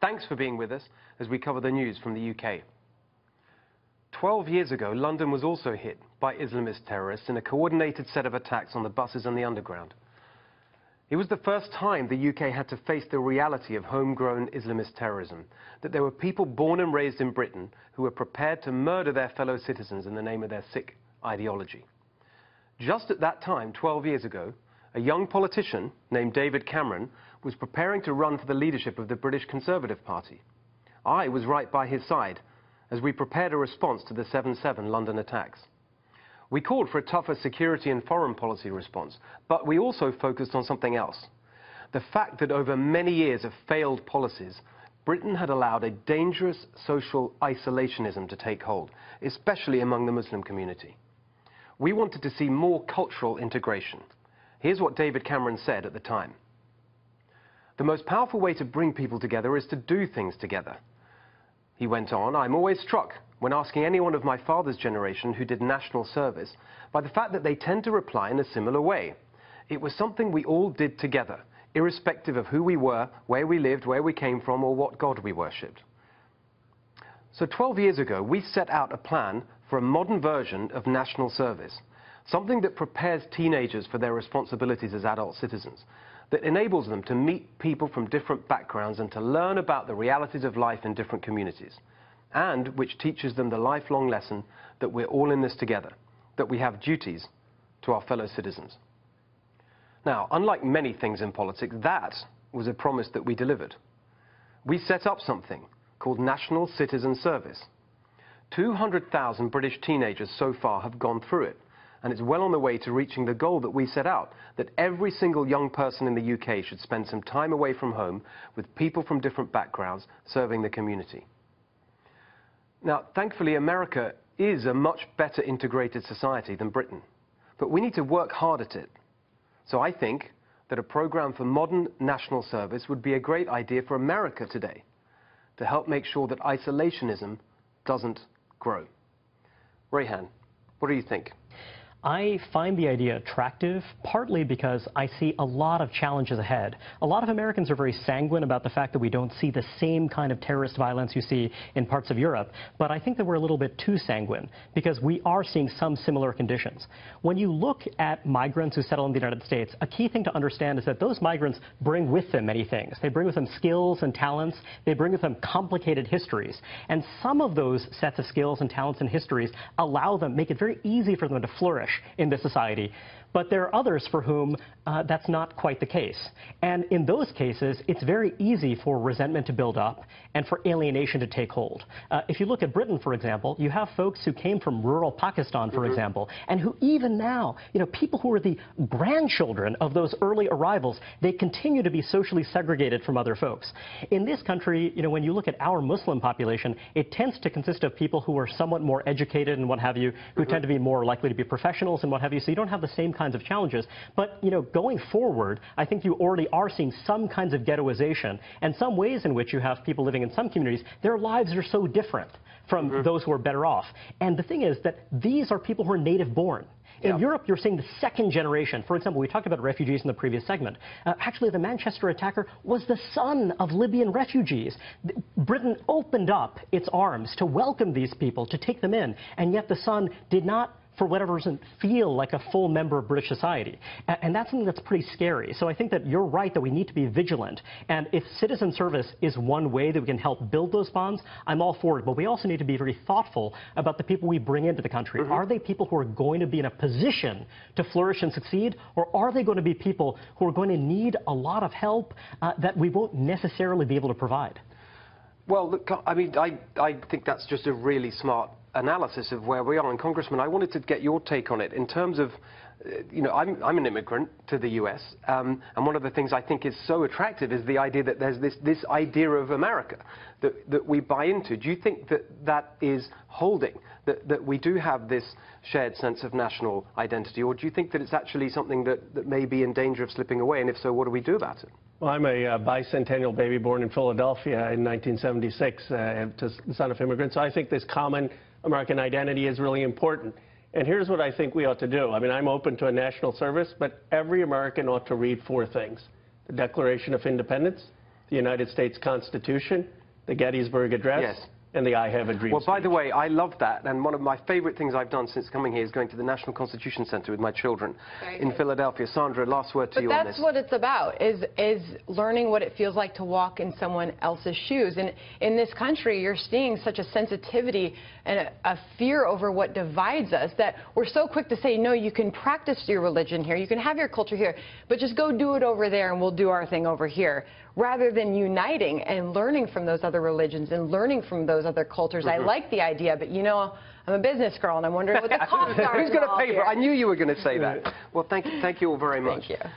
Thanks for being with us as we cover the news from the UK. 12 years ago, London was also hit by Islamist terrorists in a coordinated set of attacks on the buses and the underground. It was the first time the UK had to face the reality of homegrown Islamist terrorism, that there were people born and raised in Britain who were prepared to murder their fellow citizens in the name of their sick ideology. Just at that time, 12 years ago, a young politician named David Cameron was preparing to run for the leadership of the British Conservative Party. I was right by his side as we prepared a response to the 7/7 London attacks. We called for a tougher security and foreign policy response, but we also focused on something else. The fact that over many years of failed policies, Britain had allowed a dangerous social isolationism to take hold, especially among the Muslim community. We wanted to see more cultural integration. Here's what David Cameron said at the time. The most powerful way to bring people together is to do things together. He went on, I'm always struck when asking anyone of my father's generation who did national service by the fact that they tend to reply in a similar way. It was something we all did together, irrespective of who we were, where we lived, where we came from, or what God we worshipped. So 12 years ago, we set out a plan for a modern version of national service, something that prepares teenagers for their responsibilities as adult citizens, that enables them to meet people from different backgrounds and to learn about the realities of life in different communities, and which teaches them the lifelong lesson that we're all in this together, that we have duties to our fellow citizens. Now, unlike many things in politics, that was a promise that we delivered. We set up something called National Citizen Service. 200,000 British teenagers so far have gone through it, and it's well on the way to reaching the goal that we set out, that every single young person in the UK should spend some time away from home with people from different backgrounds serving the community. Now, thankfully, America is a much better integrated society than Britain, but we need to work hard at it. So I think that a program for modern national service would be a great idea for America today to help make sure that isolationism doesn't grow. Rayhan, what do you think? I find the idea attractive, partly because I see a lot of challenges ahead. A lot of Americans are very sanguine about the fact that we don't see the same kind of terrorist violence you see in parts of Europe, but I think that we're a little bit too sanguine, because we are seeing some similar conditions. When you look at migrants who settle in the United States, a key thing to understand is that those migrants bring with them many things. They bring with them skills and talents. They bring with them complicated histories. And some of those sets of skills and talents and histories allow them, make it very easy for them to flourish in this society. But there are others for whom that's not quite the case. And in those cases, it's very easy for resentment to build up and for alienation to take hold. If you look at Britain, for example, you have folks who came from rural Pakistan, for example, and who even now, people who are the grandchildren of those early arrivals, they continue to be socially segregated from other folks. In this country, when you look at our Muslim population, it tends to consist of people who are somewhat more educated and what have you, who tend to be more likely to be professionals and what have you, so you don't have the same kinds of challenges. But, going forward, I think you already are seeing some kinds of ghettoization and some ways in which you have people living in some communities, their lives are so different from those who are better off. And the thing is that these are people who are native born. In Europe, you're seeing the second generation. For example, we talked about refugees in the previous segment. Actually, the Manchester attacker was the son of Libyan refugees. Britain opened up its arms to welcome these people, to take them in, and yet the son did not, for whatever reason, feel like a full member of British society. And that's something that's pretty scary. So I think that you're right that we need to be vigilant. And if citizen service is one way that we can help build those bonds, I'm all for it. But we also need to be very thoughtful about the people we bring into the country. Are they people who are going to be in a position to flourish and succeed? Or are they going to be people who are going to need a lot of help that we won't necessarily be able to provide? Well, look, I mean, I think that's just a really smart analysis of where we are. And Congressman, I wanted to get your take on it in terms of, I'm an immigrant to the US, and one of the things I think is so attractive is the idea that there's this idea of America that we buy into. Do you think that that is holding, that we do have this shared sense of national identity, or do you think that it's actually something that may be in danger of slipping away, and if so, what do we do about it? Well, I'm a bicentennial baby born in Philadelphia in 1976, son of immigrants, so I think this common American identity is really important. And here's what I think we ought to do. I mean, I'm open to a national service, but every American ought to read 4 things: the Declaration of Independence, the United States Constitution, the Gettysburg Address, Yes. and the I Have a Dream Well, by speech. the way, I love that, and one of my favorite things I've done since coming here is going to the National Constitution Center with my children in Philadelphia. Sandra, last word to you on this. But that's what it's about, is learning what it feels like to walk in someone else's shoes. And in this country, you're seeing such a sensitivity and a fear over what divides us that we're so quick to say, no, you can practice your religion here, you can have your culture here, but just go do it over there and we'll do our thing over here. Rather than uniting and learning from those other religions and learning from those other cultures. I like the idea, but you know, I'm a business girl and I'm wondering what the costs are. Who's going to pay for it? I knew you were going to say that. Well, thank you all very much. Thank you.